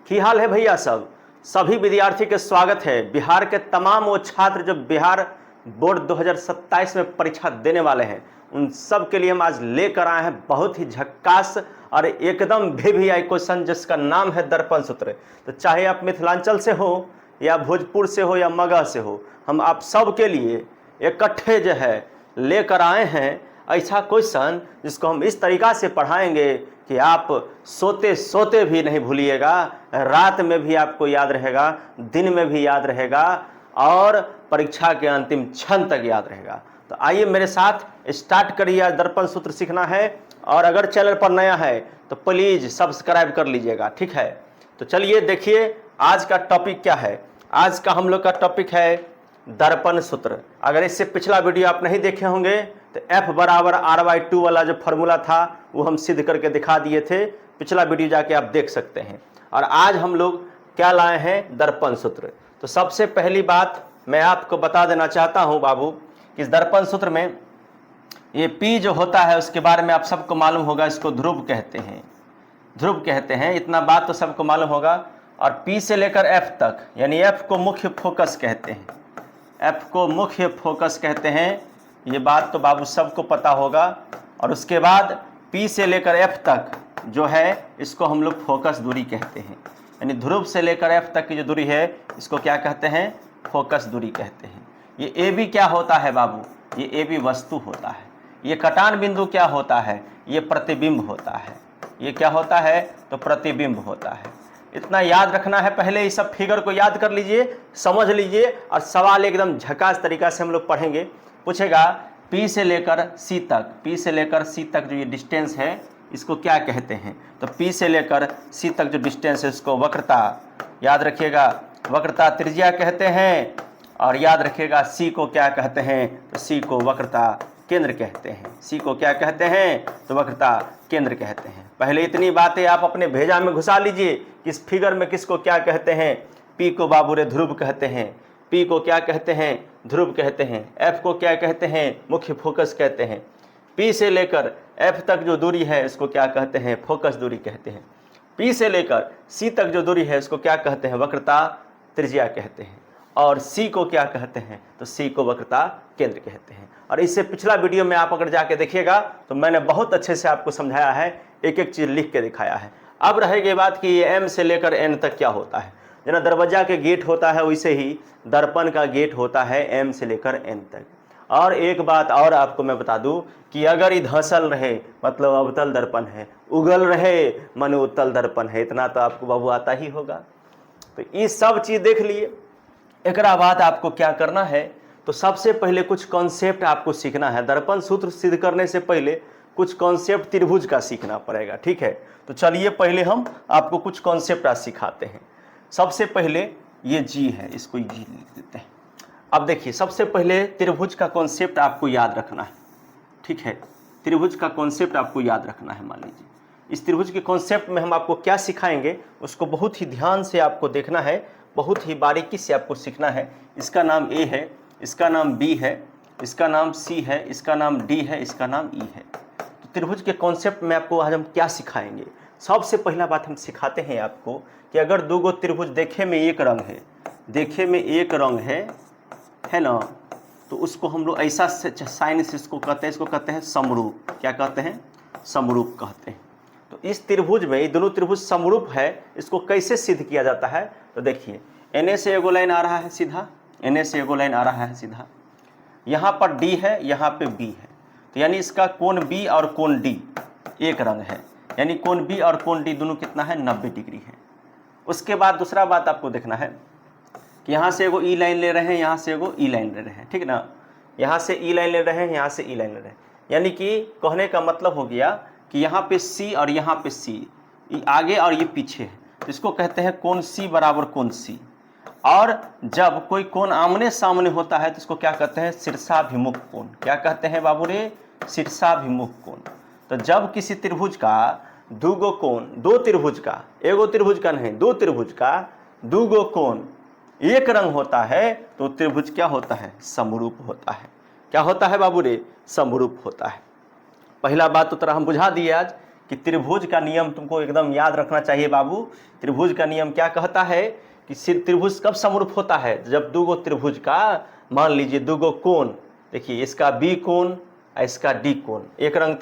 की हाल है भैया सब सभी विद्यार्थी के स्वागत है। बिहार के तमाम वो छात्र जो बिहार बोर्ड 2027 में परीक्षा देने वाले हैं, उन सब के लिए हम आज लेकर आए हैं बहुत ही झक्कास और एकदम VVI क्वेश्चन जिसका नाम है दर्पण सूत्र। तो चाहे आप मिथिलांचल से हो या भोजपुर से हो या मगह से हो, हम आप सब के लिए इकट्ठे जो है लेकर आए हैं ऐसा क्वेश्चन जिसको हम इस तरीक़ा से पढ़ाएंगे कि आप सोते सोते भी नहीं भूलिएगा, रात में भी आपको याद रहेगा, दिन में भी याद रहेगा और परीक्षा के अंतिम क्षण तक याद रहेगा। तो आइए मेरे साथ स्टार्ट करिए। आज दर्पण सूत्र सीखना है और अगर चैनल पर नया है तो प्लीज़ सब्सक्राइब कर लीजिएगा, ठीक है। तो चलिए देखिए आज का टॉपिक क्या है। आज का हम लोग का टॉपिक है दर्पण सूत्र। अगर इससे पिछला वीडियो आप नहीं देखे होंगे तो F बराबर R/2 वाला जो फॉर्मूला था वो हम सिद्ध करके दिखा दिए थे, पिछला वीडियो जाके आप देख सकते हैं। और आज हम लोग क्या लाए हैं, दर्पण सूत्र। तो सबसे पहली बात मैं आपको बता देना चाहता हूं बाबू कि इस दर्पण सूत्र में ये P जो होता है उसके बारे में आप सबको मालूम होगा, इसको ध्रुव कहते हैं, ध्रुव कहते हैं, इतना बात तो सबको मालूम होगा। और P से लेकर F तक यानी F को मुख्य फोकस कहते हैं, F को मुख्य फोकस कहते हैं, ये बात तो बाबू सबको पता होगा। और उसके बाद P से लेकर F तक जो है इसको हम लोग फोकस दूरी कहते हैं, यानी ध्रुव से लेकर F तक की जो दूरी है इसको क्या कहते हैं, फोकस दूरी कहते हैं। ये AB क्या होता है बाबू, ये AB वस्तु होता है। ये कटान बिंदु क्या होता है, ये प्रतिबिंब होता है। ये क्या होता है, तो प्रतिबिंब होता है। इतना याद रखना है, पहले इस सब फिगर को याद कर लीजिए, समझ लीजिए और सवाल एकदम झकास तरीका से हम लोग पढ़ेंगे। पूछेगा P से लेकर C तक, P से लेकर C तक जो ये डिस्टेंस है इसको क्या कहते हैं, तो P से लेकर C तक जो डिस्टेंस है इसको वक्रता, याद रखिएगा, वक्रता त्रिज्या कहते हैं। और याद रखिएगा C को क्या कहते हैं, तो C को वक्रता केंद्र कहते हैं। C को क्या कहते हैं, तो वक्रता केंद्र कहते हैं। पहले इतनी बातें आप अपने भेजा में घुसा लीजिए कि इस फिगर में किसको क्या कहते हैं। P को बाबू रे ध्रुव कहते हैं, P को क्या कहते हैं, ध्रुव कहते हैं। F को क्या कहते हैं, मुख्य फोकस कहते हैं। P से लेकर F तक जो दूरी है इसको क्या कहते हैं, फोकस दूरी कहते हैं। P से लेकर C तक जो दूरी है इसको क्या कहते हैं, वक्रता त्रिज्या कहते हैं। और C को क्या कहते हैं, तो C को वक्रता केंद्र कहते हैं। और इससे पिछला वीडियो में आप अगर जाके देखिएगा तो मैंने बहुत अच्छे से आपको समझाया है, एक एक चीज़ लिख के दिखाया है। अब रहेगी बात कि ये M से लेकर N तक क्या होता है। जना दरवाजा के गेट होता है वैसे ही दर्पण का गेट होता है M से लेकर N तक। और एक बात और आपको मैं बता दूं कि अगर ये धंसल रहे मतलब अवतल दर्पण है, उगल रहे मन उत्तल दर्पण है, इतना तो आपको बाबू आता ही होगा। तो ये सब चीज़ देख लिए। एक बाद आपको क्या करना है, तो सबसे पहले कुछ कॉन्सेप्ट आपको सीखना है। दर्पण सूत्र सिद्ध करने से पहले कुछ कॉन्सेप्ट त्रिभुज का सीखना पड़ेगा, ठीक है। तो चलिए पहले हम आपको कुछ कॉन्सेप्ट आज सिखाते हैं। सबसे पहले ये G है, इसको G लिख देते हैं। अब देखिए सबसे पहले त्रिभुज का कॉन्सेप्ट आपको याद रखना है, ठीक है। त्रिभुज का कॉन्सेप्ट आपको याद रखना है। मान लीजिए इस त्रिभुज के कॉन्सेप्ट में हम आपको क्या सिखाएंगे उसको बहुत ही ध्यान से आपको देखना है, बहुत ही बारीकी से आपको सीखना है। इसका नाम A है, इसका नाम B है, इसका नाम C है, इसका नाम D है, इसका नाम E है। तो त्रिभुज के कॉन्सेप्ट में आपको आज हम क्या सिखाएंगे। सबसे पहला बात हम सिखाते हैं आपको कि अगर दो गो त्रिभुज देखे में एक रंग है, देखे में एक रंग है ना, तो उसको हम लोग ऐसा साइन से इसको कहते हैं, इसको कहते हैं समरूप। क्या कहते हैं, समरूप कहते हैं। तो इस त्रिभुज में ये दोनों त्रिभुज समरूप है, इसको कैसे सिद्ध किया जाता है, तो देखिए NA से एगो लाइन आ रहा है सीधा, NA से एगो लाइन आ रहा है सीधा, यहाँ पर D है, यहाँ पे B है, तो यानी इसका कोण B और कोण D एक रंग है, यानी कोण B और कोण D दोनों कितना है, 90 डिग्री है। उसके बाद दूसरा बात आपको देखना है कि यहाँ से एगो E लाइन ले रहे हैं, यहाँ से एगो E लाइन ले रहे हैं, ठीक ना। यहाँ से E लाइन ले रहे हैं, यहाँ से E लाइन ले रहे हैं, यानी कि कहने का मतलब हो गया कि यहाँ पे C और यहाँ पे C, ये आगे और ये पीछे है, तो इसको कहते हैं कोण C बराबर कोण C। और जब कोई कोण आमने सामने होता है तो इसको क्या कहते हैं, शीर्षाभिमुख कोण। क्या कहते हैं बाबू रे, शीर्षाभिमुख कोण। तो जब किसी त्रिभुज का दो गो कोण, दो त्रिभुज का, एगो त्रिभुज का नहीं, दो त्रिभुज का दो गो कोण एक रंग होता है तो त्रिभुज क्या होता है, समरूप होता है। क्या होता है बाबू रे, समरूप होता है। पहला बात तो तरह हम बुझा दिए आज कि त्रिभुज का नियम तुमको एकदम याद रखना चाहिए बाबू। त्रिभुज का नियम क्या कहता है कि त्रिभुज कब समरूप होता है, जब दो गो त्रिभुज का, मान लीजिए दो गो कोण, देखिए इसका बी कोण और इसका डी कोण एक रंग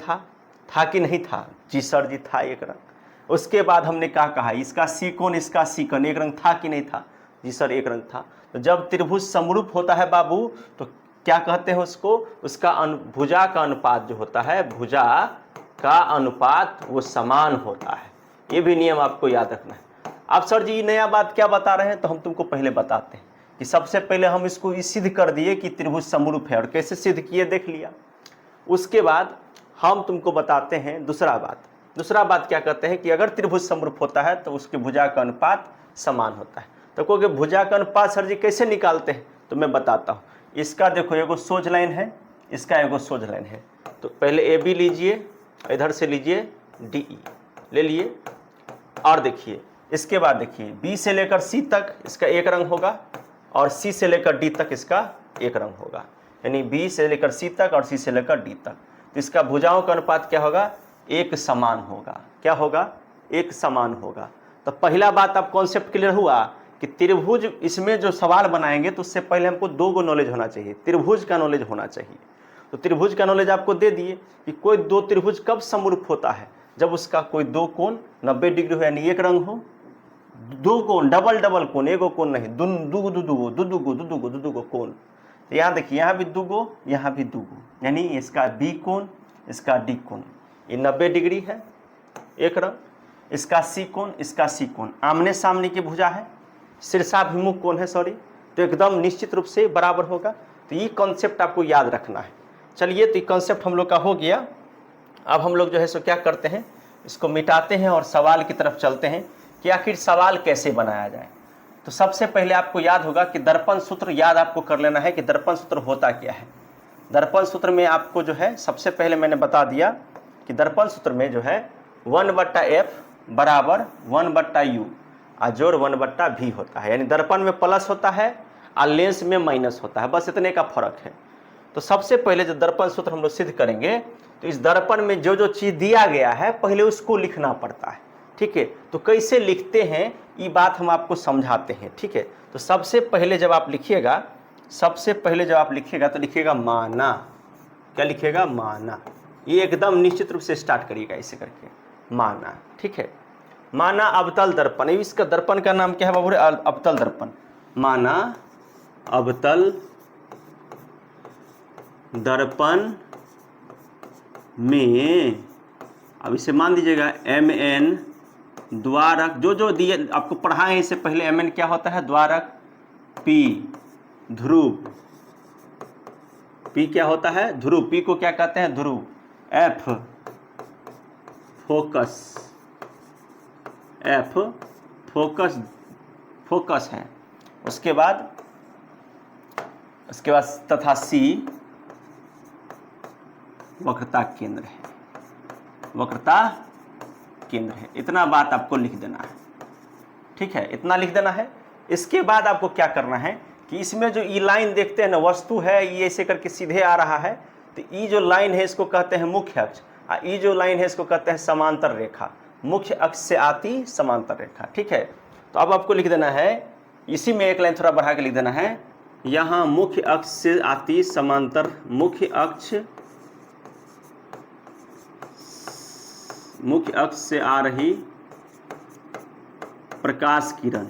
था कि नहीं था? जी सर जी था, एक रंग। उसके बाद हमने क्या कहा, इसका सी कोण इसका सी कोण एक रंग था कि नहीं था? जी सर एक रंग था। तो जब त्रिभुज समरूप होता है बाबू तो क्या कहते हैं उसको, उसका भुजा का अनुपात जो होता है, भुजा का अनुपात वो समान होता है। ये भी नियम आपको याद रखना है। अब सर जी नया बात क्या बता रहे हैं, तो हम तुमको पहले बताते हैं कि सबसे पहले हम इसको सिद्ध कर दिए कि त्रिभुज समरूप है, और कैसे सिद्ध किए देख लिया। उसके बाद हम तुमको बताते हैं दूसरा बात क्या कहते हैं कि अगर त्रिभुज समरूप होता है तो उसके भुजा का अनुपात समान होता है। तो कहोगे भुजा का अनुपात सर जी कैसे निकालते हैं, तो मैं बताता हूँ। इसका देखो एगो सोज लाइन है, इसका एगो सोज लाइन है, तो पहले ए बी लीजिए, इधर से लीजिए डी ई ले लिए, और देखिए इसके बाद देखिए बी से लेकर सी तक इसका एक रंग होगा, और सी से लेकर डी तक इसका एक रंग होगा, यानी बी से लेकर सी तक और सी से लेकर डी तक। तो इसका भुजाओं का अनुपात क्या होगा, एक समान होगा। क्या होगा, एक समान होगा। तो पहला बात अब कॉन्सेप्ट क्लियर हुआ कि त्रिभुज, इसमें जो सवाल बनाएंगे तो उससे पहले हमको दो गो नॉलेज होना चाहिए, त्रिभुज का नॉलेज होना चाहिए। तो त्रिभुज का नॉलेज आपको दे दिए कि कोई दो त्रिभुज कब समरूप होता है, जब उसका कोई दो कोण 90 डिग्री हो, यानी एक रंग हो। दो कोण डबल कोण, एगो कोण नहीं, दुगो कोण। तो यहाँ देखिए यहाँ भी दुगो, यहाँ भी दुगो, यानी इसका बी कोण इसका डी कोण, ये 90 डिग्री है एक रंग। इसका सी कोण इसका सी कोण आमने सामने की भुजा है, शीर्षाभिमुख कोण है सॉरी, तो एकदम निश्चित रूप से बराबर होगा। तो ये कॉन्सेप्ट आपको याद रखना है। चलिए तो ये कॉन्सेप्ट हम लोग का हो गया। अब हम लोग जो है सो क्या करते हैं, इसको मिटाते हैं और सवाल की तरफ चलते हैं कि आखिर सवाल कैसे बनाया जाए। तो सबसे पहले आपको याद होगा कि दर्पण सूत्र याद आपको कर लेना है कि दर्पण सूत्र होता क्या है। दर्पण सूत्र में आपको जो है सबसे पहले मैंने बता दिया कि दर्पण सूत्र में जो है 1/f बराबर 1/u जोड़ 1/v होता है, यानी दर्पण में प्लस होता है और लेंस में माइनस होता है, बस इतने का फर्क है। तो सबसे पहले जो दर्पण सूत्र हम लोग सिद्ध करेंगे तो इस दर्पण में जो जो चीज़ दिया गया है पहले उसको लिखना पड़ता है, ठीक है। तो कैसे लिखते हैं ये बात हम आपको समझाते हैं, ठीक है। तो सबसे पहले जब आप लिखिएगा तो लिखिएगा माना। क्या लिखिएगा, माना। ये एकदम निश्चित रूप से स्टार्ट करिएगा ऐसे करके, माना, ठीक है। माना अवतल दर्पण, इसका दर्पण का नाम क्या है बाबू, अवतल दर्पण। माना अवतल दर्पण में, अब इसे मान दीजिएगा mn द्वारक, जो दिए आपको पढ़ाए इससे पहले, mn क्या होता है, द्वारक, p ध्रुव, p क्या होता है, ध्रुव, p को क्या कहते हैं, ध्रुव, f फोकस है। उसके बाद तथा c वक्रता केंद्र है। इतना बात आपको लिख देना है, ठीक है, इतना लिख देना है। इसके बाद आपको क्या करना है कि इसमें जो ई लाइन देखते हैं ना, वस्तु है, ये ऐसे करके सीधे आ रहा है, तो ई जो लाइन है इसको कहते हैं मुख्य अक्ष, और ई जो लाइन है इसको कहते हैं समांतर रेखा, मुख्य अक्ष से आती समांतर रेखा, ठीक है। तो अब आपको लिख देना है, इसी में एक लाइन थोड़ा बढ़ा के लिख देना है, यहाँ मुख्य अक्ष से आती समांतर, मुख्य अक्ष से आ रही प्रकाश किरण,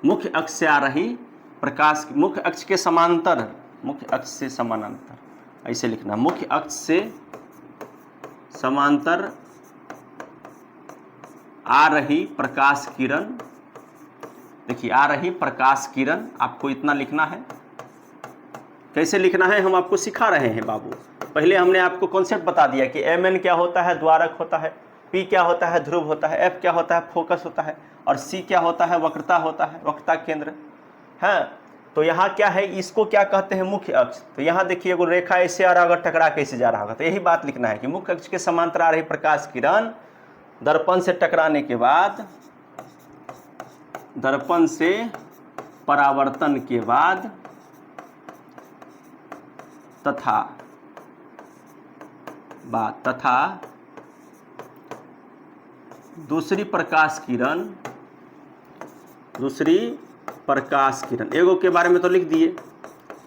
मुख्य अक्ष से आ रही प्रकाश, मुख्य अक्ष के समांतर, मुख्य अक्ष से समानांतर, ऐसे लिखना, मुख्य अक्ष से समांतर आ रही प्रकाश किरण। देखिए आ रही प्रकाश किरण, आपको इतना लिखना है। कैसे लिखना है हम आपको सिखा रहे हैं बाबू। पहले हमने आपको कॉन्सेप्ट बता दिया कि mn क्या होता है, द्वारक होता है, p क्या होता है, ध्रुव होता है, f क्या होता है, फोकस होता है, और c क्या होता है, वक्रता होता है, वक्रता केंद्र है। तो यहाँ क्या है, इसको क्या कहते हैं, मुख्य अक्ष। तो यहाँ देखिए एगो रेखा ऐसे आ रहा होगा, टकरा कैसे जा रहा होगा, तो यही बात लिखना है कि मुख्य अक्ष के समांतर आ रही प्रकाश किरण दर्पण से टकराने के बाद, दर्पण से परावर्तन के बाद तथा बाद तथा दूसरी प्रकाश किरण एगो के बारे में तो लिख दिए।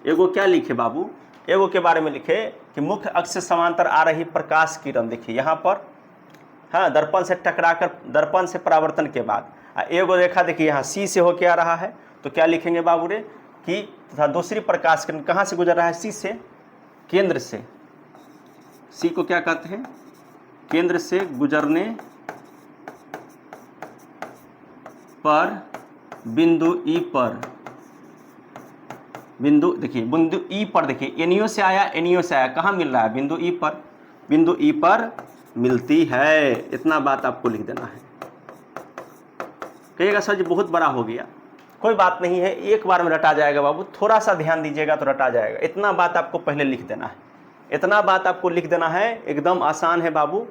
एगो क्या लिखे बाबू, एगो के बारे में लिखे कि मुख्य अक्ष से समांतर आ रही प्रकाश किरण, देखिए यहाँ पर, हाँ, दर्पण से टकराकर, दर्पण से परावर्तन के बाद एगो देखा, देखिए यहाँ सी से होके आ रहा है, तो क्या लिखेंगे बाबू रे कि तथा दूसरी प्रकाश किरण कहाँ से गुजर रहा है, सी से, केंद्र से, सी को क्या कहते हैं, केंद्र से गुजरने पर बिंदु ई पर, बिंदु देखिए बिंदु ई पर, देखिए एनियो से आया, एनियो से आया, कहाँ मिल रहा है, बिंदु ई पर, बिंदु ई पर मिलती है। इतना बात आपको लिख देना है। कहिएगा सर जी बहुत बड़ा हो गया, कोई बात नहीं है, एक बार में रटा जाएगा बाबू, थोड़ा सा ध्यान दीजिएगा तो रटा जाएगा। इतना बात आपको पहले लिख देना है, इतना बात आपको लिख देना है, एकदम आसान है बाबू।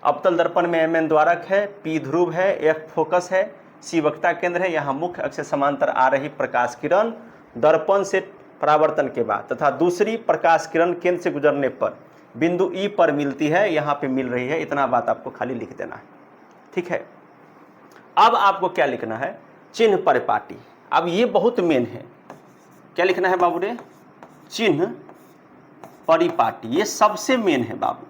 अवतल दर्पण में एम एन द्वारक है, पी ध्रुव है, एफ फोकस है, सी वक्ता केंद्र है, यहाँ मुख्य अक्ष से समांतर आ रही प्रकाश किरण दर्पण से परावर्तन के बाद तथा दूसरी प्रकाश किरण केंद्र से गुजरने पर बिंदु ई पर मिलती है, यहाँ पे मिल रही है। इतना बात आपको खाली लिख देना है, ठीक है। अब आपको क्या लिखना है, चिन्ह परिपाटी। अब ये बहुत मेन है, क्या लिखना है बाबू रे, चिन्ह परिपाटी, ये सबसे मेन है बाबू,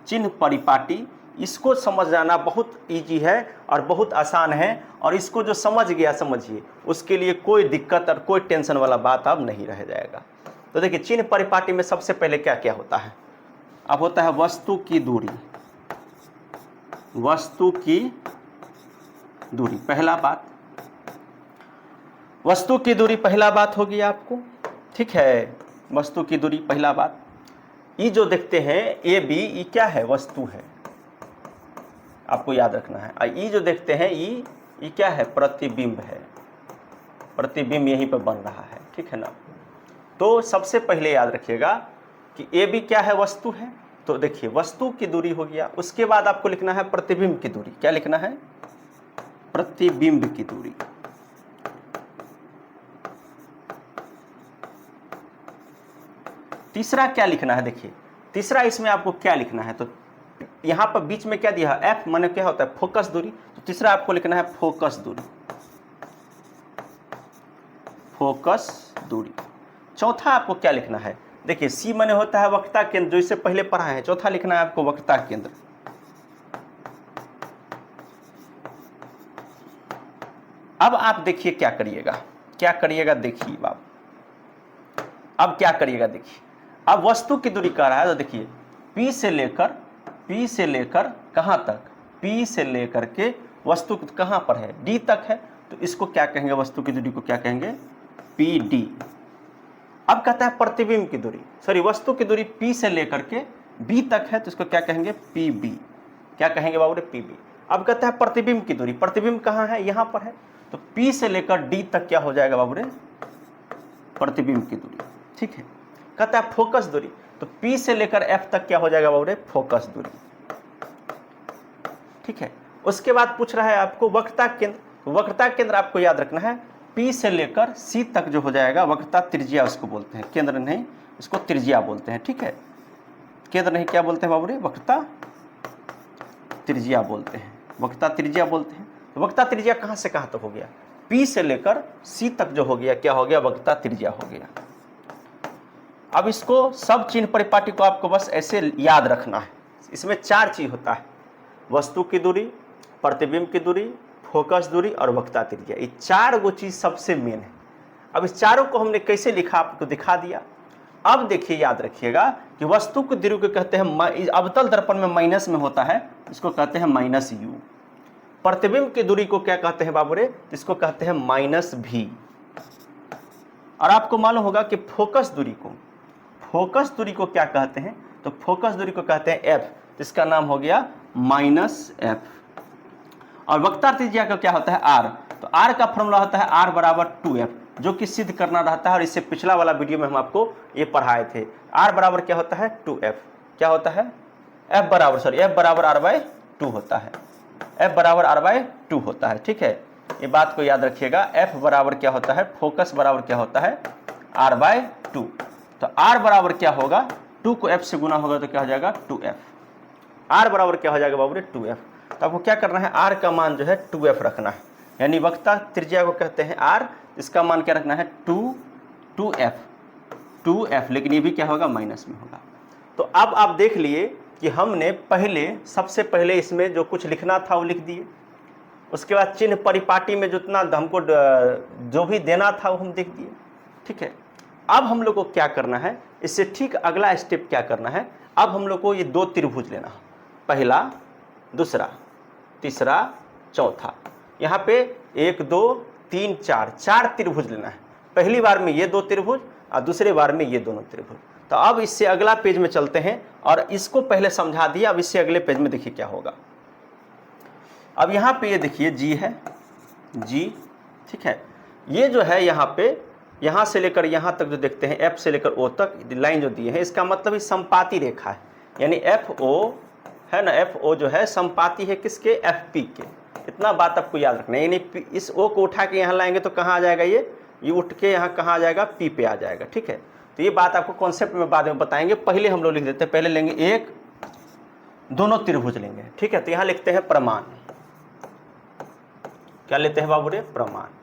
चिन्ह परिपाटी। इसको समझ जाना बहुत इजी है और बहुत आसान है, और इसको जो समझ गया समझिए, उसके लिए कोई दिक्कत और कोई टेंशन वाला बात अब नहीं रह जाएगा। तो देखिए चिन्ह परिपाटी में सबसे पहले क्या क्या होता है, अब होता है वस्तु की दूरी, वस्तु की दूरी पहला बात, वस्तु की दूरी पहला बात होगी आपको, ठीक है, वस्तु की दूरी पहला बात। ये जो देखते हैं ए बी, ये क्या है, वस्तु है, आपको याद रखना है। और ये जो देखते हैं ये क्या है, प्रतिबिंब है, प्रतिबिंब यहीं पर बन रहा है, ठीक है ना। तो सबसे पहले याद रखिएगा कि ए बी क्या है, वस्तु है। तो देखिए वस्तु की दूरी हो गया, उसके बाद आपको लिखना है प्रतिबिंब की दूरी। क्या लिखना है, प्रतिबिंब की दूरी। तीसरा क्या लिखना है, देखिए तीसरा इसमें आपको क्या लिखना है, तो यहाँ पर बीच में क्या दिया है, एफ माने क्या होता है, फोकस दूरी। तो तीसरा आपको लिखना है फोकस दूरी, फोकस दूरी। चौथा आपको क्या लिखना है, देखिए सी माने होता है वक्रता केंद्र, जो इससे पहले पढ़ा है। चौथा लिखना है आपको वक्रता केंद्र। अब आप देखिए क्या करिएगा, क्या करिएगा देखिए बाप, अब क्या करिएगा देखिए, अब वस्तु की दूरी कह रहा है, तो देखिए P से लेकर कहां तक, P से लेकर के वस्तु कहां पर है, D तक है, तो इसको क्या कहेंगे, वस्तु की दूरी को क्या कहेंगे, PD। अब कहता है प्रतिबिंब की दूरी, सॉरी वस्तु की दूरी P से लेकर के B तक है, तो इसको क्या कहेंगे, PB। क्या कहेंगे बाबू रे, PB। अब कहता है प्रतिबिंब की दूरी, प्रतिबिंब कहां है, यहां पर है, तो P से लेकर D तक क्या हो जाएगा बाबू रे, प्रतिबिंब की दूरी, ठीक है। कहता है फोकस दूरी, तो P से लेकर F तक क्या हो जाएगा बाबू रे, फोकस दूरी, ठीक है। उसके बाद पूछ रहा है आपको वक्रता केंद्र, तो वक्रता केंद्र आपको याद रखना है P से लेकर C तक जो हो जाएगा, वक्रता त्रिज्या उसको बोलते हैं, केंद्र नहीं, इसको त्रिज्या बोलते हैं, ठीक है। केंद्र नहीं क्या बोलते हैं बाबू रे, वक्रता त्रिज्या बोलते हैं, वक्रता त्रिज्या बोलते हैं। तो वक्रता त्रिज्या कहां से कहां तक हो गया, P से लेकर C तक जो हो गया, क्या हो गया, वक्रता त्रिज्या हो गया। अब इसको सब चिन्ह परिपाटी को आपको बस ऐसे याद रखना है। इसमें चार चीज होता है, वस्तु की दूरी, प्रतिबिंब की दूरी, फोकस दूरी और वक्रता त्रिज्या। ये चार वो चीज सबसे मेन है। अब इस चारों को हमने कैसे लिखा आपको दिखा दिया। अब देखिए याद रखिएगा कि वस्तु की दूरी को कहते हैं, अवतल दर्पण में माइनस में होता है, इसको कहते हैं माइनस यू। प्रतिबिंब की दूरी को क्या कहते हैं बाबू रे, इसको कहते हैं माइनस भी। और आपको मालूम होगा कि फोकस दूरी को क्या कहते हैं, तो फोकस दूरी को कहते हैं एफ, जिसका नाम हो गया माइनस एफ। और वक्रता त्रिज्या का क्या होता है, आर। तो आर का फॉर्मूला होता है आर बराबर 2f, जो कि सिद्ध करना रहता है, और इससे पिछला वाला वीडियो में हम आपको ये पढ़ाए थे। आर बराबर क्या होता है, 2f। क्या होता है, एफ बराबर r/2 होता है, एफ बराबर r/2 होता है, ठीक है। ये बात को याद रखिएगा, एफ बराबर क्या होता है, फोकस बराबर क्या होता है, r/2। तो r बराबर क्या होगा, 2 को f से गुना होगा तो क्या हो जाएगा, 2f। आर बराबर क्या हो जाएगा बाबू रे 2f। तो आपको क्या करना है, आर का मान जो है 2f रखना है, यानी वक्ता त्रिज्या को कहते हैं आर, इसका मान क्या रखना है 2f, लेकिन ये भी क्या होगा माइनस में होगा। तो अब आप देख लिए कि हमने सबसे पहले इसमें जो कुछ लिखना था वो लिख दिए, उसके बाद चिन्ह परिपाटी में जितना हमको जो भी देना था वो हम देख दिए, ठीक है। अब हम लोग को क्या करना है, इससे ठीक अगला स्टेप क्या करना है, अब हम लोग को ये दो त्रिभुज लेना है, पहला, दूसरा, तीसरा, चौथा। यहाँ पे 1 2 3 4 4 त्रिभुज लेना है। पहली बार में ये दो त्रिभुज और दूसरे बार में ये दोनों त्रिभुज। तो अब इससे अगला पेज में चलते हैं और इसको पहले समझा दिया, अब इससे अगले पेज में देखिए क्या होगा। अब यहाँ पे ये देखिए जी है, जी, ठीक है। ये जो है यहाँ पे, यहाँ से लेकर यहाँ तक जो देखते हैं एफ से लेकर ओ तक लाइन जो दिए हैं, इसका मतलब ये समपाती रेखा है, यानी एफ ओ है ना, एफ ओ जो है समपाती है किसके, एफ पी के। इतना बात आपको याद रखना है, यानी इस ओ को उठा के यहाँ लाएंगे तो कहाँ आ जाएगा, ये उठ के यहाँ कहाँ आ जाएगा, पी पे आ जाएगा, ठीक है। तो ये बात आपको कॉन्सेप्ट में बाद में बताएंगे, पहले हम लोग लिख देते हैं, पहले लेंगे एक दोनों त्रिभुज लेंगे, ठीक है। तो यहाँ लिखते हैं प्रमाण, क्या लेते हैं बाबू रे, प्रमाण।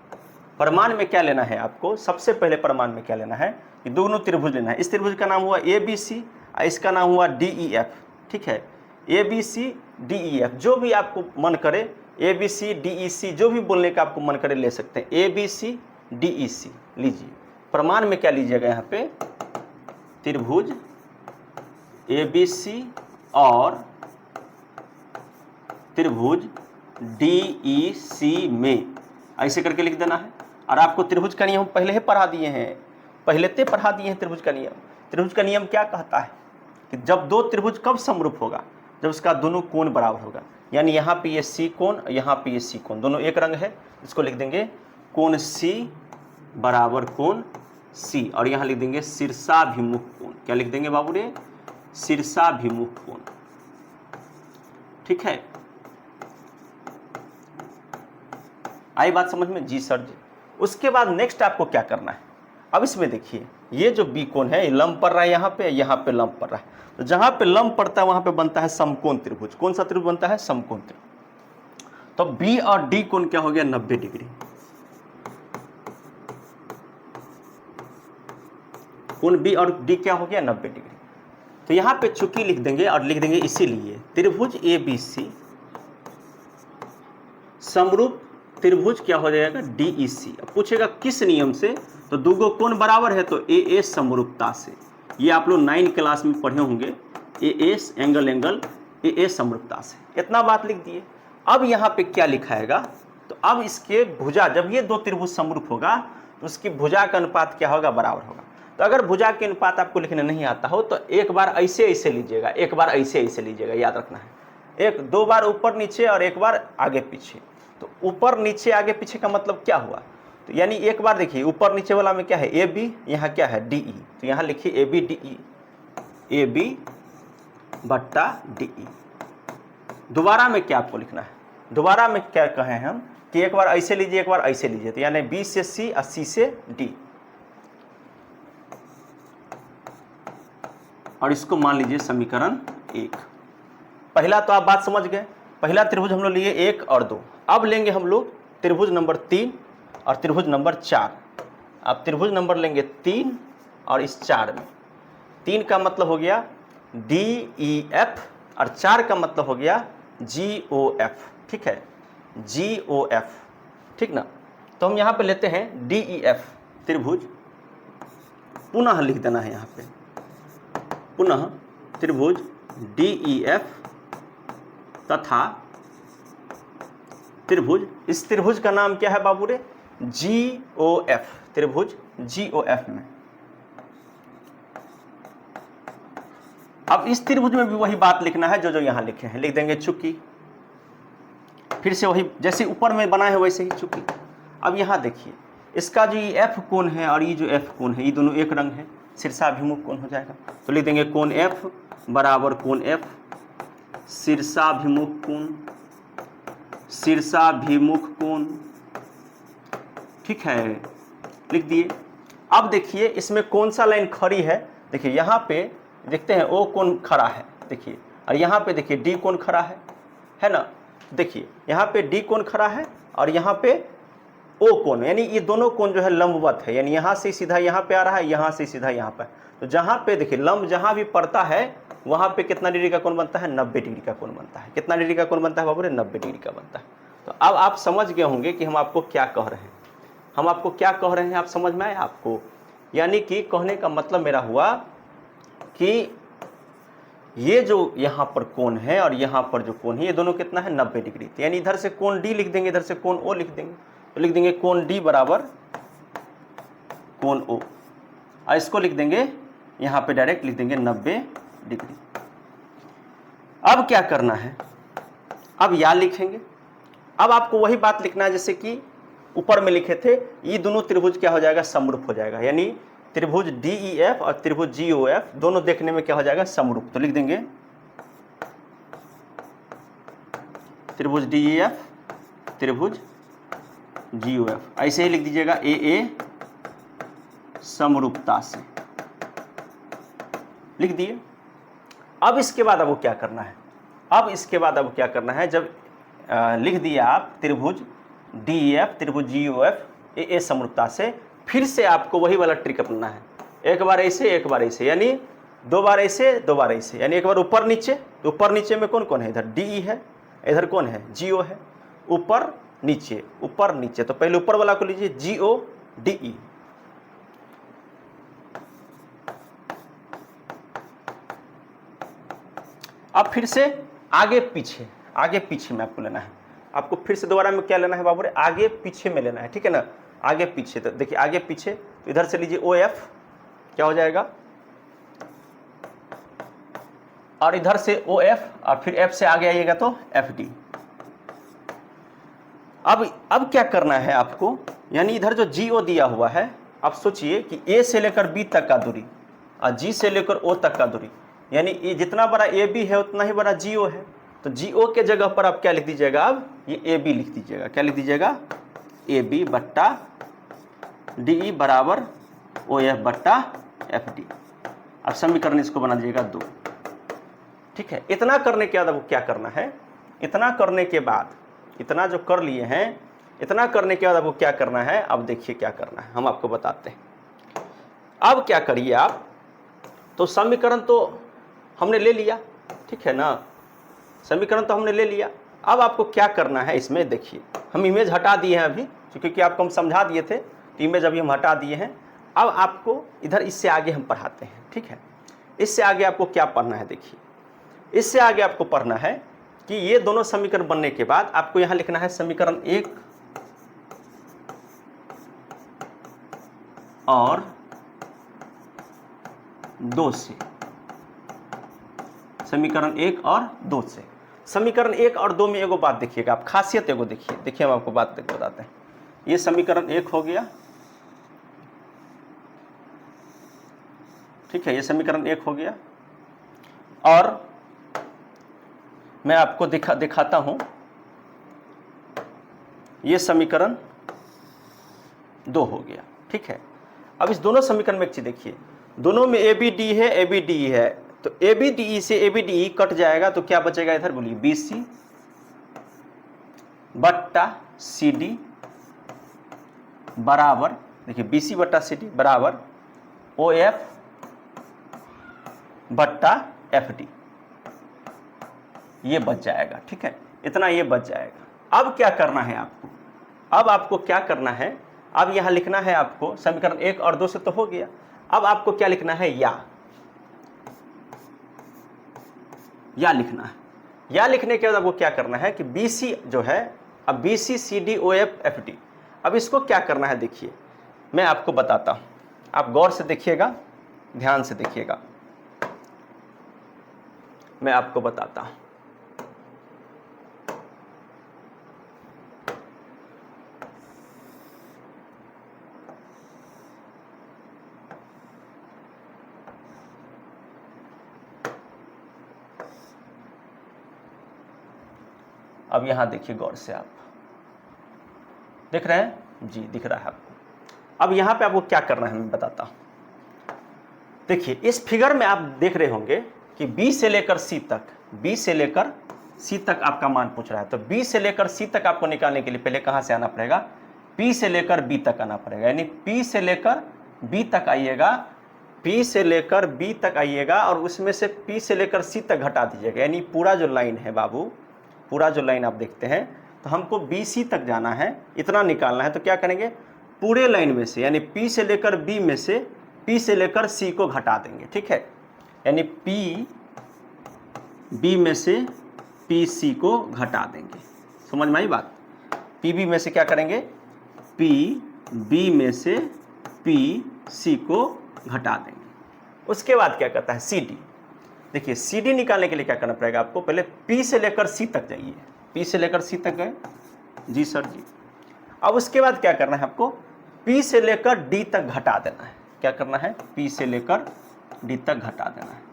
प्रमाण में क्या लेना है आपको, सबसे पहले प्रमाण में क्या लेना है कि दोनों त्रिभुज लेना है। इस त्रिभुज का नाम हुआ ए बी सी, इसका नाम हुआ डी ई एफ, ठीक है। A B C D E F, जो भी आपको मन करे, ए बी सी डी ई सी, जो भी बोलने का आपको मन करे ले सकते हैं, ए बी सी डी ई सी लीजिए। प्रमाण में क्या लीजिएगा, यहाँ पे त्रिभुज ए बी सी और त्रिभुज डी ई सी में, ऐसे करके लिख देना है। और आपको त्रिभुज का नियम पहले ही पढ़ा दिए हैं, पढ़ा दिए हैं त्रिभुज का नियम। त्रिभुज का नियम क्या कहता है कि जब दो त्रिभुज कब समरूप होगा, जब उसका दोनों कोण बराबर होगा, यानी यहाँ पे ये सी कोण, यहाँ पे ये सी कोण, दोनों एक रंग है, इसको लिख देंगे कोण सी बराबर कोण सी, और यहाँ लिख देंगे शीर्षाभिमुख कोण। क्या लिख देंगे बाबू रे, शीर्षाभिमुख कोण, ठीक है। आई बात समझ में, जी सर जी। उसके बाद नेक्स्ट आपको क्या करना है, अब इसमें देखिए ये जो बी कोण है, ये लंब पड़ रहा है यहाँ पे लंब पड़ रहा है, तो जहाँ पे लंब पड़ता है वहाँ पे बनता है समकोण त्रिभुज। कौन सा त्रिभुज बनता है, समकोण त्रिभुज। तो बी और डी कोण क्या हो गया, 90 डिग्री। कोण बी और डी क्या हो गया, 90 डिग्री। तो यहाँ पे चुकी लिख देंगे और लिख देंगे इसीलिए त्रिभुज ए बी सी समरूप त्रिभुज क्या हो जाएगा, डी ई सी। अब पूछेगा किस नियम से, तो दूगो कोण बराबर है तो ए ए समरूपता से। ये आप लोग 9 क्लास में पढ़े होंगे, ए ए एंगल ए ए समरूपता से। इतना बात लिख दिए। अब यहाँ पे क्या लिखाएगा, तो अब इसके भुजा, जब ये दो त्रिभुज समरूप होगा तो उसकी भुजा का अनुपात क्या होगा, बराबर होगा। तो अगर भुजा के अनुपात आपको लिखने नहीं आता हो तो एक बार ऐसे लीजिएगा, एक बार ऐसे लीजिएगा, याद रखना है। दो बार ऊपर नीचे और एक बार आगे पीछे। तो ऊपर नीचे आगे पीछे का मतलब क्या हुआ, तो यानी एक बार देखिए ऊपर नीचे वाला में क्या है, ए बी, यहाँ क्या है डी ई, तो यहाँ लिखिए A B D E, A B बट्टा डी ई। दोबारा में क्या आपको लिखना है, दोबारा में क्या कहे हम कि एक बार ऐसे लीजिए, एक बार ऐसे लीजिए, तो यानी बी से सी और सी से डी, और इसको मान लीजिए समीकरण 1। पहला तो आप बात समझ गए, पहला त्रिभुज हम लोग लिए 1 और 2। अब लेंगे हम लोग त्रिभुज नंबर 3 और त्रिभुज नंबर 4। अब त्रिभुज नंबर लेंगे 3 और इस 4 में 3 का मतलब हो गया डी ई एफ और 4 का मतलब हो गया जी ओ एफ, ठीक है, जी ओ एफ, ठीक ना। तो हम यहाँ पे लेते हैं डी ई एफ त्रिभुज, पुनः लिख देना है यहाँ पे, पुनः त्रिभुज डी ई एफ तथा त्रिभुज, इस त्रिभुज का नाम क्या है बाबू रे, जी ओ एफ, त्रिभुज जी ओ एफ में। अब इस त्रिभुज में भी वही बात लिखना है जो जो यहाँ लिखे हैं, लिख देंगे चुकी, फिर से वही जैसे ऊपर में बना है वैसे ही चुकी। अब यहाँ देखिए इसका जो ये एफ कोण है और ये जो एफ कोण है, ये दोनों एक रंग है, शीर्षाभिमुख कोण हो जाएगा। तो लिख देंगे कोण एफ बराबर कोण एफ, शीर्षाभिमुख कोण, शीर्षाभिमुख कोण, ठीक है, लिख दिए। अब देखिए इसमें कौन सा लाइन खड़ी है, देखिए यहाँ पे देखते हैं ओ कोण खड़ा है, देखिए और यहाँ पे देखिए डी कोण खड़ा है ना। देखिए यहाँ पे डी कोण खड़ा है और यहाँ पे ओ कोण, यानी ये दोनों कोण जो है लंबवत है, यानी यहाँ से सीधा यहाँ पे आ रहा है, यहाँ से सीधा यहाँ पे। तो जहाँ पे देखिए लंब जहाँ भी पड़ता है वहाँ पे कितना डिग्री का कोण बनता है, 90 डिग्री का कोण बनता है। कितना डिग्री का कोण बनता है बाबू रे, 90 डिग्री का बनता है। तो अब आप समझ गए होंगे कि हम आपको क्या कह रहे हैं, हम आपको क्या कह रहे हैं, आप समझ में आया आपको। यानी कि कहने का मतलब मेरा हुआ कि ये जो यहाँ पर कोण है और यहाँ पर जो कोण है ये दोनों कितना है, 90 डिग्री। यानी इधर से कोण डी लिख देंगे, इधर से कोण ओ लिख देंगे। तो लिख देंगे कोण डी बराबर कोण ओ, और इसको लिख देंगे यहाँ पे डायरेक्ट लिख देंगे 90 डिग्री। अब क्या करना है, अब या लिखेंगे। अब आपको वही बात लिखना है जैसे कि ऊपर में लिखे थे, ये दोनों त्रिभुज क्या हो जाएगा, समरूप हो जाएगा। यानी त्रिभुज DEF और त्रिभुज GOF दोनों देखने में क्या हो जाएगा, समरूप। तो लिख देंगे त्रिभुज DEF त्रिभुज GOF, ऐसे ही लिख दीजिएगा AA समरूपता से, लिख दिए। अब इसके बाद आपको क्या करना है, अब इसके बाद आपको क्या करना है, जब लिख दिया आप त्रिभुज DEF त्रिभुज GOF AA समरूपता से, फिर से आपको वही वाला ट्रिक अपनाना है। एक बार ऐसे एक बार ऐसे, यानी दो बार ऐसे दो बार ऐसे, यानी एक बार ऊपर नीचे। तो ऊपर नीचे में कौन कौन है, इधर DE है, इधर कौन है, GO है। ऊपर नीचे ऊपर नीचे, तो पहले ऊपर वाला को लीजिए GO DE, अब फिर से आगे पीछे में आपको लेना है। आपको फिर से दोबारा में क्या लेना है बाबू रे, आगे पीछे में लेना है, ठीक है ना। आगे पीछे, तो देखिए आगे पीछे, तो इधर से लीजिए OF, क्या हो जाएगा, और इधर से OF, और फिर F से आगे आइएगा तो FD। अब क्या करना है आपको, यानी इधर जो GO दिया हुआ है, आप सोचिए कि A से लेकर B तक का दूरी और G से लेकर O तक का दूरी, यानी ये जितना बड़ा AB है उतना ही बड़ा GO है। तो GO के जगह पर आप क्या लिख दीजिएगा, अब ये AB लिख दीजिएगा। क्या लिख दीजिएगा, AB बट्टा DE बराबर OF बट्टा FD। अब समीकरण इसको बना दीजिएगा 2, ठीक है। इतना करने के बाद आपको क्या करना है, इतना करने के बाद, इतना जो कर लिए हैं, इतना करने के बाद आपको क्या करना है, अब देखिए क्या करना है, हम आपको बताते हैं। अब क्या करिए आप, तो समीकरण तो हमने ले लिया, ठीक है ना, समीकरण तो हमने ले लिया। अब आपको क्या करना है इसमें, देखिए हम इमेज हटा दिए हैं अभी, क्योंकि आपको हम समझा दिए थे, तो इमेज अभी हम हटा दिए हैं। अब आपको इधर इससे आगे हम पढ़ाते हैं, ठीक है। इससे आगे आपको क्या पढ़ना है, देखिए इससे आगे आपको पढ़ना है कि ये दोनों समीकरण बनने के बाद आपको यहाँ लिखना है समीकरण 1 और 2 से, समीकरण 1 और 2 से। समीकरण 1 और 2 में एगो बात देखिएगा आप, खासियत एगो देखिए हम आपको बात बताते हैं। ये समीकरण 1 हो गया, ठीक है, ये समीकरण 1 हो गया, और मैं आपको दिखाता हूं, ये समीकरण 2 हो गया, ठीक है। अब इस दोनों समीकरण में एक चीज देखिए, दोनों में ABD है, ABDE है, तो ABDE से ABDE कट जाएगा, तो क्या बचेगा इधर, बोलिए BC बट्टा CD बराबर, देखिए BC बट्टा CD बराबर OF बट्टा FD, ये बच जाएगा, ठीक है, इतना ये बच जाएगा। अब क्या करना है आपको, अब आपको क्या करना है, अब यहां लिखना है आपको, समीकरण 1 और 2 से तो हो गया, अब आपको क्या लिखना है, या लिखना है। या लिखने के बाद आपको क्या करना है कि BC जो है, अब BC CD OF FD, अब इसको क्या करना है, देखिए मैं आपको बताता हूं, आप गौर से देखिएगा, ध्यान से देखिएगा, मैं आपको बताता हूं। अब यहां देखिए गौर से, आप देख रहे हैं जी, दिख रहा है आपको। अब यहां पे आपको क्या करना है मैं बताता हूं। देखिए इस फिगर में आप देख रहे होंगे कि B से लेकर C तक बी से लेकर सी तक आपका मान पूछ रहा है। तो बी से लेकर सी तक आपको निकालने के लिए पहले कहाँ से आना पड़ेगा, पी से लेकर बी तक आना पड़ेगा। यानी पी से लेकर बी तक आइएगा, पी से लेकर बी तक आइएगा और उसमें से पी से लेकर सी तक घटा दीजिएगा। यानी पूरा जो लाइन है बाबू, पूरा जो लाइन आप देखते हैं, तो हमको बी सी तक जाना है, इतना निकालना है। तो क्या करेंगे, पूरे लाइन में से यानी पी से लेकर बी में से पी से लेकर सी को घटा देंगे। ठीक है, यानी पी बी में से पी सी को घटा देंगे। समझ में आई बात। पी बी में से क्या करेंगे, पी बी में से पी सी को घटा देंगे। उसके बाद क्या करता है, सी डी। देखिए सी डी निकालने के लिए क्या करना पड़ेगा आपको, पहले पी से लेकर सी तक जाइए। पी से लेकर सी तक गए, जी सर जी। अब उसके बाद क्या करना है आपको, पी से लेकर डी तक घटा देना है। क्या करना है, पी से लेकर डी तक घटा देना है।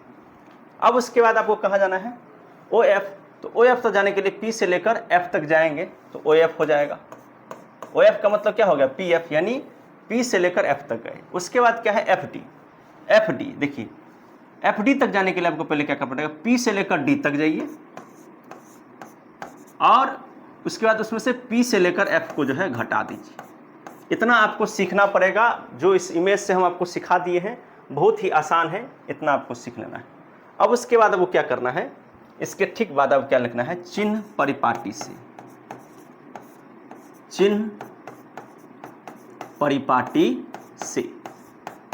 अब उसके बाद आपको कहाँ जाना है, ओ एफ। तो ओ एफ तक जाने के लिए पी से लेकर एफ तक जाएंगे तो ओ एफ हो जाएगा। ओ एफ का मतलब क्या हो गया, पी एफ, यानी पी से लेकर एफ तक गए। उसके बाद क्या है, एफ डी। एफ डी देखिए, एफ डी तक जाने के लिए आपको पहले क्या करना पड़ेगा, पी से लेकर डी तक जाइए और उसके बाद उसमें से पी से लेकर एफ को जो है घटा दीजिए। इतना आपको सीखना पड़ेगा। जो इस इमेज से हम आपको सिखा दिए हैं बहुत ही आसान है, इतना आपको सीख लेना है। अब उसके बाद वो क्या करना है, इसके ठीक बाद अब क्या लिखना है, चिन्ह परिपाटी से, चिन्ह परिपाटी से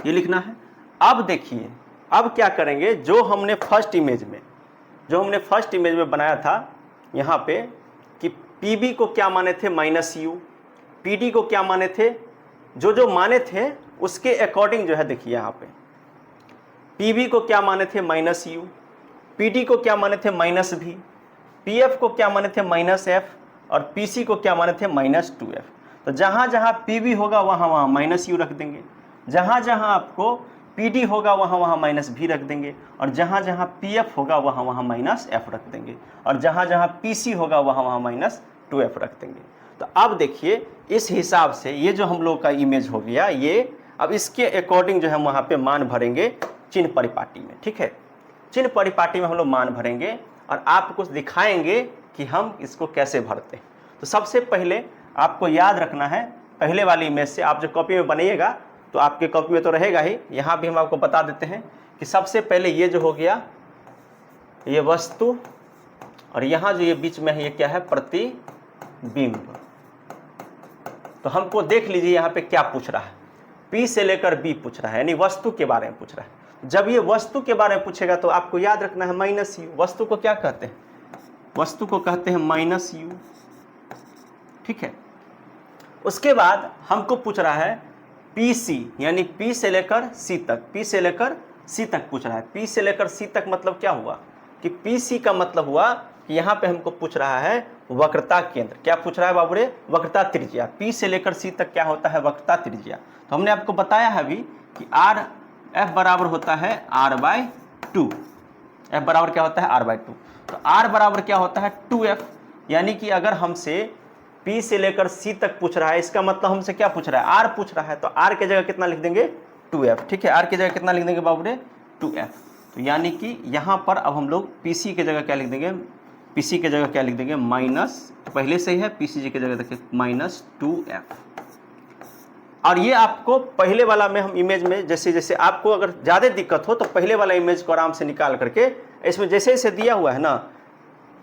ये लिखना है। अब देखिए अब क्या करेंगे, जो हमने फर्स्ट इमेज में बनाया था यहाँ पे कि पी को क्या माने थे, माइनस यू, पी डी को क्या माने थे, जो माने थे उसके अकॉर्डिंग जो है देखिए यहाँ पे पी को क्या माने थे, माइनस यू, पी डी को क्या माने थे, माइनस भी, पी एफ को क्या माने थे, माइनस एफ, और पी सी को क्या माने थे, माइनस टू एफ। तो जहाँ जहाँ पी बी होगा वहाँ माइनस यू रख देंगे, जहाँ जहाँ आपको पी डी होगा वहाँ माइनस भी रख देंगे, और जहाँ जहाँ पी एफ होगा वहाँ माइनस एफ रख देंगे, और जहाँ जहाँ पी सी होगा वहाँ माइनस टू एफ रख देंगे। तो अब देखिए इस हिसाब से ये जो हम लोग का इमेज हो गया, ये अब इसके अकॉर्डिंग जो है वहाँ पे मान भरेंगे चिन्ह परिपाटी में। ठीक है, चिन्ह परिपाटी में हम लोग मान भरेंगे और आपको दिखाएंगे कि हम इसको कैसे भरते हैं। तो सबसे पहले आपको याद रखना है, पहले वाली इमेज से आप जो कॉपी में बनाइएगा तो आपके कॉपी में तो रहेगा ही, यहाँ भी हम आपको बता देते हैं कि सबसे पहले ये जो हो गया ये वस्तु, और यहाँ जो ये बीच में है ये क्या है, प्रतिबिंब। तो हमको देख लीजिए यहाँ पे क्या पूछ रहा है, P से लेकर B पूछ रहा है, यानी वस्तु के बारे में पूछ रहा है। जब ये वस्तु के बारे में पूछेगा तो आपको याद रखना है माइनस यू। वस्तु को क्या कहते हैं, वस्तु को कहते हैं माइनस यू। ठीक है, उसके बाद हमको पूछ रहा है पी सी, यानी P से लेकर C तक, P से लेकर C तक पूछ रहा है। P से लेकर C तक मतलब क्या हुआ कि पी सी का मतलब हुआ कि यहाँ पे हमको पूछ रहा है वक्रता केंद्र। क्या पूछ रहा है बाबूरे, वक्रता त्रिज्या। P से लेकर C तक क्या होता है, वक्रता त्रिज्या। तो हमने आपको बताया है अभी कि आर एफ बराबर होता है r/2। एफ बराबर क्या होता है, r/2। तो r बराबर क्या होता है, 2f। यानी कि अगर हमसे P से लेकर C तक पूछ रहा है, इसका मतलब हमसे क्या पूछ रहा है, r पूछ रहा है। तो r के जगह कितना लिख देंगे, 2f। ठीक है, r की जगह कितना लिख देंगे बाबूरे, 2f। तो यानी कि यहाँ पर अब हम लोग PC की जगह क्या लिख देंगे, PC की जगह क्या लिख देंगे, माइनस, पहले से ही है PCG की जगह देखिए माइनस 2f। और ये आपको पहले वाला में हम इमेज में जैसे जैसे आपको अगर ज़्यादा दिक्कत हो तो पहले वाला इमेज को आराम से निकाल करके इसमें जैसे जैसे दिया हुआ है ना,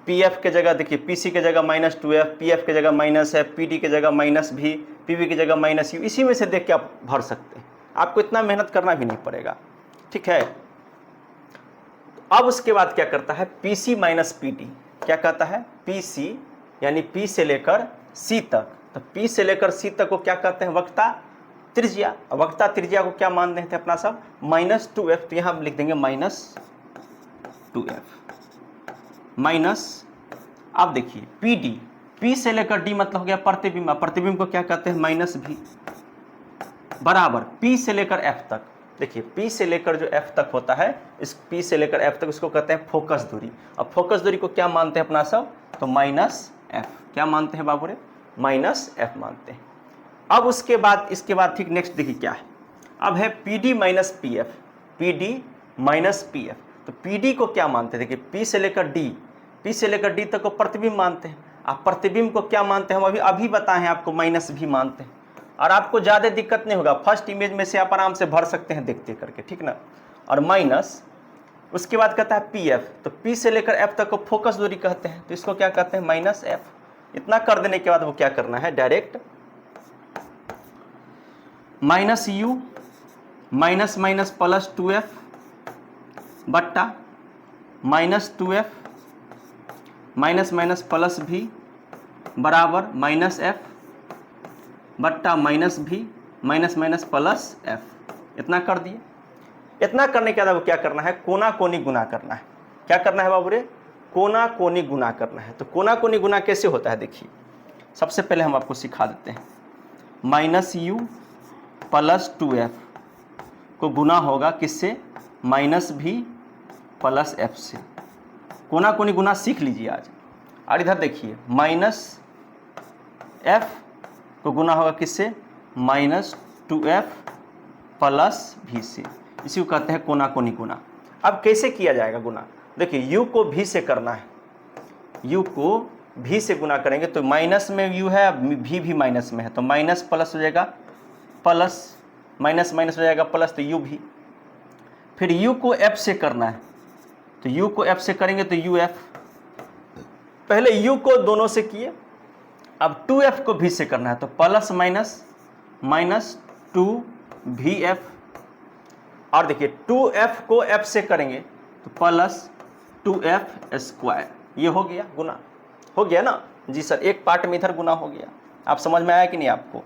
PF के जगह देखिए PC के जगह माइनस 2f, PF के जगह माइनस है, PD की जगह माइनस भी, PV की जगह माइनस यू, इसी में से देख के आप भर सकते हैं। आपको इतना मेहनत करना भी नहीं पड़ेगा। ठीक है, अब उसके बाद क्या करता है, PC माइनस PD। क्या कहता है, PC यानी P से लेकर C तक। तो P से लेकर C तक को क्या कहते हैं, वक्रता त्रिज्या। वक्रता त्रिज्या को क्या मान रहे थे अपना सब, माइनस 2f। तो यहाँ हम लिख देंगे माइनस 2f माइनस, अब देखिए PD, P से लेकर D मतलब हो गया प्रतिबिंब। प्रतिबिंब को क्या कहते हैं, माइनस भी, बराबर P से लेकर F तक। देखिए P से लेकर जो F तक होता है, इस P से लेकर F तक इसको कहते हैं फोकस दूरी। अब फोकस दूरी को क्या मानते हैं अपना सब, तो माइनस F। क्या मानते हैं बाबूरे, माइनस F मानते हैं। अब उसके बाद इसके बाद ठीक नेक्स्ट देखिए क्या है, अब है PD minus PF, PD minus PF। तो पीडी को क्या मानते हैं? देखिए पी से लेकर डी तक को प्रतिबिंब मानते हैं। आप प्रतिबिंब को क्या मानते हैं? हम अभी बताए हैं आपको, माइनस भी मानते हैं। और आपको ज़्यादा दिक्कत नहीं होगा, फर्स्ट इमेज में से आप आराम से भर सकते हैं देखते करके, ठीक ना। और माइनस, उसके बाद कहता है पी एफ, तो पी से लेकर एफ तक को फोकस दूरी कहते हैं, तो इसको क्या कहते हैं? Minus F. इतना कर देने के बाद वो क्या करना है? Direct minus you minus minus plus 2f बट्टा minus 2f minus minus plus भी बराबर माइनस एफ बट्टा माइनस भी माइनस माइनस प्लस एफ। इतना कर दिए। इतना करने के बाद वो क्या करना है? कोना कोनी गुना करना है। क्या करना है बाबू रे? कोना कोनी गुना करना है। तो कोना कोनी गुना कैसे होता है? देखिए सबसे पहले हम आपको सिखा देते हैं। माइनस यू प्लस 2f को गुना होगा किससे? माइनस भी प्लस एफ से। कोना कोनी गुना सीख लीजिए आज। और इधर देखिए माइनस एफ को गुना होगा किससे? माइनस 2f प्लस भी से। इसी को कहते हैं कोना कोनी गुना। अब कैसे किया जाएगा गुना? देखिए u को v से करना है। u को v से गुना करेंगे तो माइनस में u है, v भी माइनस में है, तो माइनस प्लस हो जाएगा प्लस, माइनस माइनस हो जाएगा प्लस, तो u भी। फिर u को f से करना है, तो u को f से करेंगे तो uf। पहले u को दोनों से किए, अब 2f को v से करना है, तो प्लस माइनस माइनस 2vf। और देखिए 2f को f से करेंगे तो प्लस 2f स्क्वायर। ये हो गया गुना, हो गया ना जी सर। एक पार्ट में इधर गुना हो गया। आप समझ में आया कि नहीं आपको?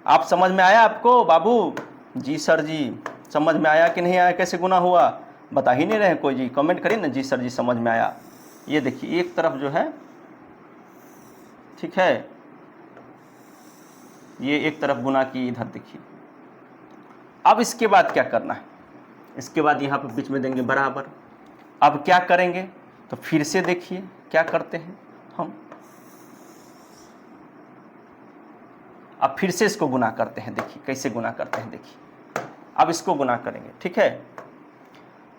आप समझ में आया आपको बाबू? जी सर जी समझ में आया कि नहीं आया? कैसे गुना हुआ बता ही नहीं रहे कोई जी। कमेंट करिए ना जी सर जी समझ में आया। ये देखिए एक तरफ जो है, ठीक है, ये एक तरफ गुना की, इधर देखिए। अब इसके बाद क्या करना है? इसके बाद यहाँ पे बीच में देंगे बराबर। अब क्या करेंगे? तो फिर से देखिए क्या करते हैं हम। अब फिर से इसको गुना करते हैं। देखिए कैसे गुना करते हैं। देखिए अब इसको गुना करेंगे, ठीक है।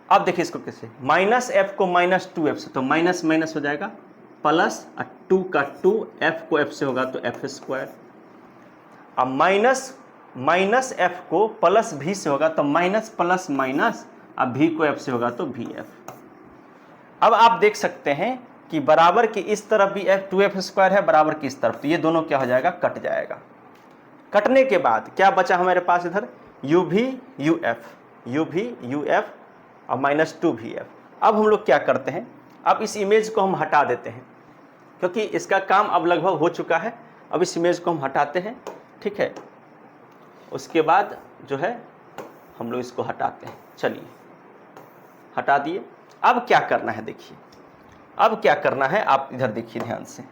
अब देखिए इसको कैसे, माइनस एफ को माइनस 2f से, तो माइनस माइनस हो जाएगा प्लस, 2 का 2, f को f से होगा तो f स्क्वायर। अब माइनस माइनस एफ को प्लस भी से होगा तो माइनस प्लस माइनस, अब भी को f से होगा तो vf। अब आप देख सकते हैं कि बराबर की इस तरफ भी 2f स्क्वायर है, बराबर की इस तरफ, तो ये दोनों क्या हो जाएगा? कट जाएगा। कटने के बाद क्या बचा हमारे पास? इधर u भी uf और माइनस 2vf। अब हम लोग क्या करते हैं? अब इस इमेज को हम हटा देते हैं, क्योंकि इसका काम अब लगभग हो चुका है। अब इस इमेज को हम हटाते हैं, ठीक है। उसके बाद जो है हम लोग इसको हटाते हैं। चलिए हटा दिए। अब क्या करना है? देखिए अब क्या करना है, आप इधर देखिए ध्यान से।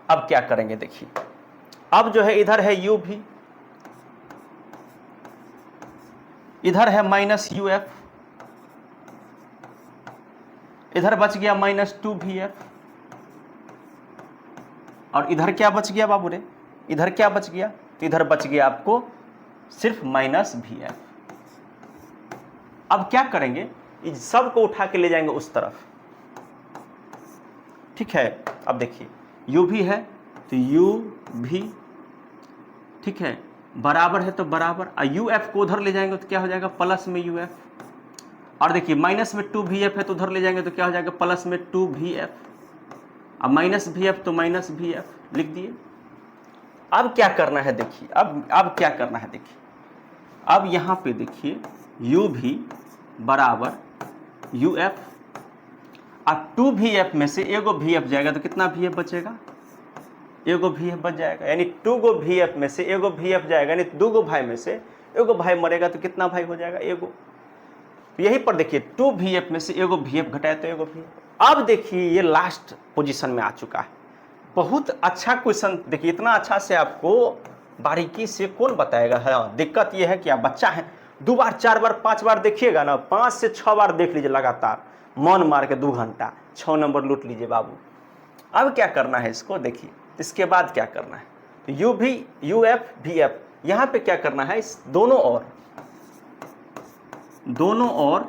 अब क्या करेंगे? देखिए अब जो है इधर है u भी, इधर है माइनस uf, इधर बच गया माइनस 2vf, और इधर क्या बच गया बाबू रे? इधर क्या बच गया? तो इधर बच गया आपको सिर्फ माइनस vf। अब क्या करेंगे? इस सब को उठा के ले जाएंगे उस तरफ, ठीक है। अब देखिए u भी है तो u भी, ठीक है, बराबर है तो बराबर, और uf को उधर ले जाएंगे तो क्या हो जाएगा? प्लस में uf। और देखिए माइनस में 2vf है तो उधर ले जाएंगे तो क्या हो जाएगा? प्लस में 2vf। अब माइनस vf तो माइनस vf लिख दिए। अब क्या करना है? देखिए अब क्या करना है? देखिए अब यहाँ पे देखिए u भी बराबर uf, और 2vf में से एगो vf जाएगा तो कितना vf बचेगा? एगो vf बच जाएगा। यानी 2 गो vf में से एगो vf जाएगा, यानी 2 गो भाई में से एगो भाई मरेगा तो कितना भाई हो जाएगा? एगो। तो यहीं पर देखिए 2vf में से एगो vf घटाए तो एगो vf। अब देखिए ये लास्ट पोजीशन में आ चुका है। बहुत अच्छा क्वेश्चन। देखिए इतना अच्छा से आपको बारीकी से कौन बताएगा? है दिक्कत ये है कि आप बच्चा है, 2 बार 4 बार 5 बार देखिएगा ना, 5 से 6 बार देख लीजिए लगातार, मन मार के 2 घंटा 6 नंबर लूट लीजिए बाबू। अब क्या करना है इसको? देखिए इसके बाद क्या करना है, तो यू भी यू एफ भी एफ, यहाँ पे क्या करना है, इस दोनों ओर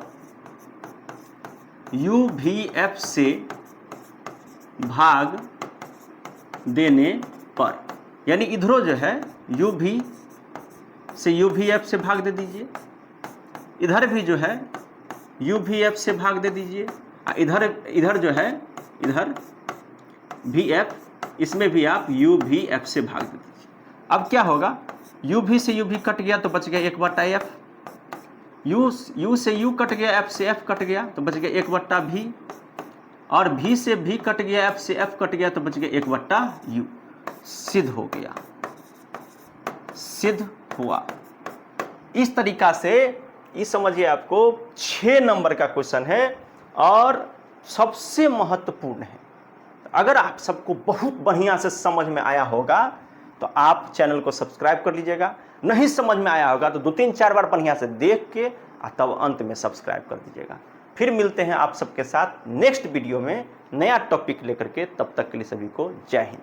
यू भी एफ से भाग देने पर, यानी इधरों जो है यू भी से यू भी एफ से भाग दे दीजिए, इधर भी जो है यू भी एफ से भाग दे दीजिए, इधर जो है इधर भी एफ, इसमें भी आप यू भी एफ से भाग दे दीजिए। अब क्या होगा, यू भी से यू भी कट गया तो बच गया 1/f, यू से यू कट गया, एफ से एफ कट गया तो बच गया 1/v, और भी से भी कट गया, एफ से एफ कट गया तो बच गया 1/u। सिद्ध हो गया, सिद्ध हुआ। इस तरीका से ये समझिए आपको 6 नंबर का क्वेश्चन है और सबसे महत्वपूर्ण है। अगर आप सबको बहुत बढ़िया से समझ में आया होगा तो आप चैनल को सब्सक्राइब कर लीजिएगा, नहीं समझ में आया होगा तो 2-3-4 बार बढ़िया से देख के तब अंत में सब्सक्राइब कर दीजिएगा। फिर मिलते हैं आप सबके साथ नेक्स्ट वीडियो में नया टॉपिक लेकर के, तब तक के लिए सभी को जय हिंद।